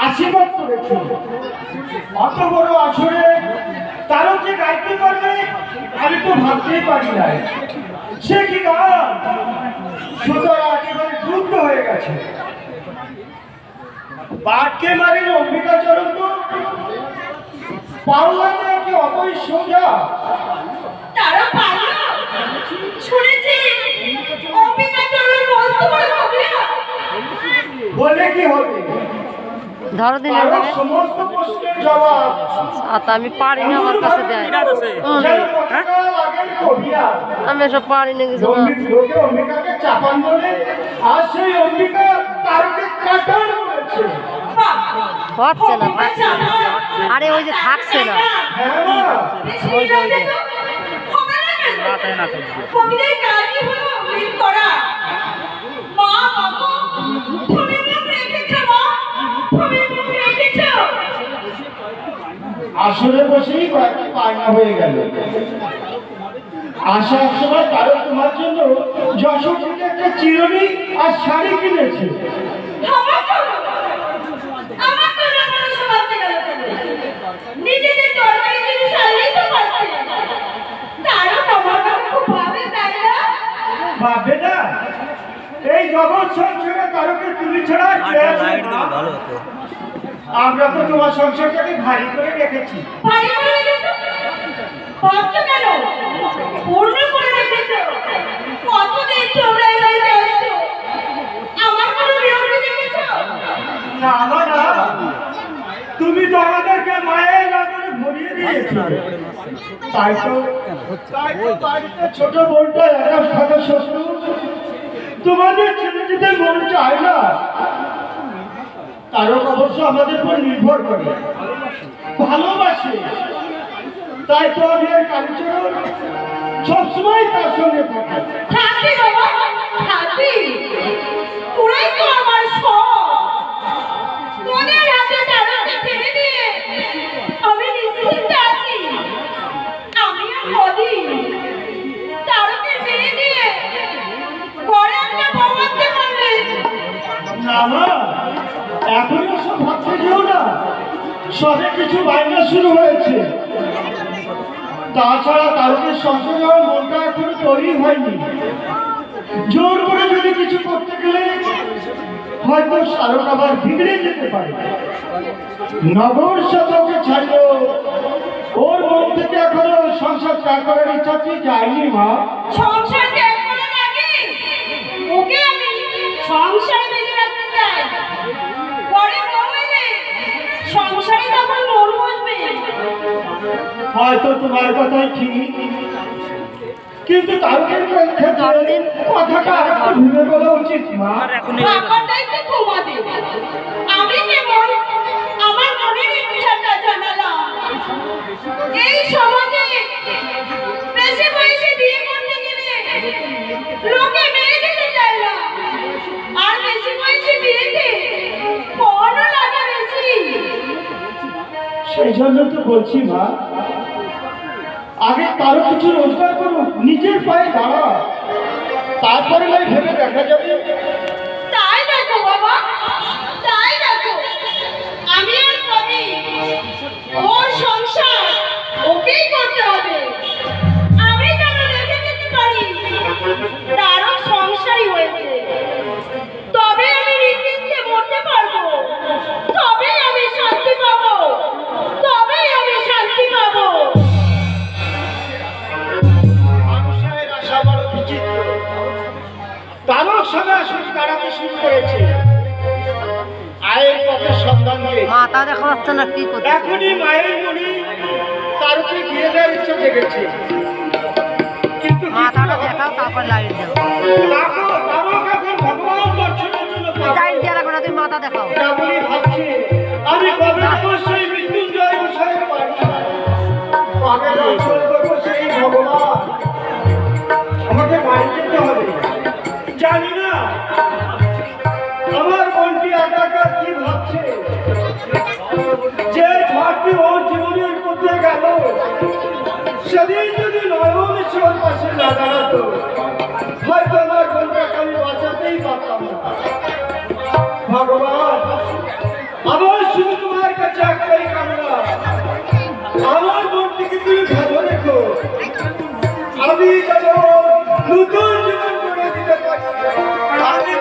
আশীর্বাদ করেছে। অত বড় আসরে তারও যে গাইতে পারবে আমি তো ভাবতেই পারি না। সে কি গান, সুতরাং একেবারে যুদ্ধ হয়ে গেছে। বাঘকে মারি অম্বিকাচরণ তো পাল্লাতে কি অতই সোজা? তারা পারল? শুনেছি অম্বিকাচরণ বলতে পারে বলে কি হবে? ধরো দিন সমস্ত প্রশ্নের জবাব আমি পারি না, আমার কাছে দেয়। আমি এসব পারি না কিছু না। লোকে অম্বিকাকে চাপান বলে আর সেই অম্বিকা তারকে কাটার বলেছে। হচ্ছে না, থাকছে না। আরে ওই যে থাকছে না, ওই যে ওই যে আসলে বসেই কয়েকটি পায়না হয়ে গেল। আসার সময় কারো তোমার জন্য যশোর থেকে একটা চিরুনি আর শাড়ি কিনেছে। ভাববে না এই জগৎ সংসারে কারোকে তুমি ছাড়া আমরা তো তোমার সংসারটাকে ভারী করে রেখেছি। তুমি তো আমাদেরকে মায়ের আদরে ভরিয়ে দিয়েছো। তাই তো বাড়িতে ছোট বোনটা একা থাকা শ্বশুর তোমাদের ছেলে যেতে মন চায় না। কারণ অবশ্য আমাদের উপর নির্ভর করে, ভালোবাসে। তাই তো আমি আর কালীচরণ সবসময় তার সঙ্গে থাকি। এখনো সব ভাবতে যেও না, সবে কিছু বায়না শুরু হয়েছে। তাছাড়া কারণে সংসার যাওয়ার মনটা এখনো তৈরি হয়নি। জোর করে যদি কিছু করতে গেলে হয়তো সারণ আবার বিগড়ে যেতে পারে। নগর সাথে ছাড়লো, ওর মন থেকে এখনো সংসার ত্যাগ করার ইচ্ছা কি যায়নি। মা সংসার ত্যাগ করার আগে ওকে আমি সংসারে বেঁধে রাখতে চাই। পরে সংসারে তখন মন বসবে। হয়তো তোমার কথাই ঠিক, কিন্তু তারকের ক্ষেত্রে কথাটা আরেকটু ভেবে বলা উচিত। মা ব্যাপারটাই তো তোমাদের, আমি কেবল আমার মনের ইচ্ছাটা জানালাম। এই সমাজে বেশি বয়সে বিয়ে করতে গেলে লোকে মেয়ে দিতে চায় না, আর বেশি বয়সে বিয়েতে পণও লাগে বেশি। সেই জন্য তো বলছি মা, আগে কারো কিছু রোজগার করুক, নিজের পায়ে দাঁড়া, তারপরে নয় ভেবে দেখা যাবে। তাই দেখো বাবা, তাই দেখো। আমি আর কবি, ওর সংসার ওকেই করতে হবে। আমি যেন দেখে যেতে পারি তারও সংসারই হয়েছে, তবে আমি নিশ্চিন্তে মরতে পারবো, তবেই আমি শান্তি পাবো, তবেই আমি শান্তি পাবো। মানুষের আশা বড় বিচিত্র। তারও সঙ্গে আসলে দাঁড়াতে শুরু করেছে, আয়ের পথে সন্ধান দিয়ে। মাথা দেখা যাচ্ছে না, কি করছে? এখনই মায়ের মনে তারকে বিয়ে দেওয়ার ইচ্ছা জেগেছে, কিন্তু মাথাটা দেখাও, তারপর লাইট দাও। ভগবান দর্শনের জন্য লাইট দিয়ে রাখো না, তুমি মাথা দেখাও। তেমনই ভাবছি আমি কবে অবশ্যই মৃত্যুঞ্জয় গোসাইয়ের বাড়ি, কবে দর্শন করবো সেই ভগবান। আমাকে বাড়ি যেতে হবে। জানি না আমার মনটি একা কি ভাবছে, যে ঝড়টি ওর জীবনের মধ্যে গেল, সেদিন যদি নয়ন ওর পাশে না দাঁড়াতো, হয়তো আমার বোনটাকে আমি বাঁচাতেই পারতাম না। ভগবান অবশ্য আমি যেন নতুন জীবন করে দিতে পারি। আমি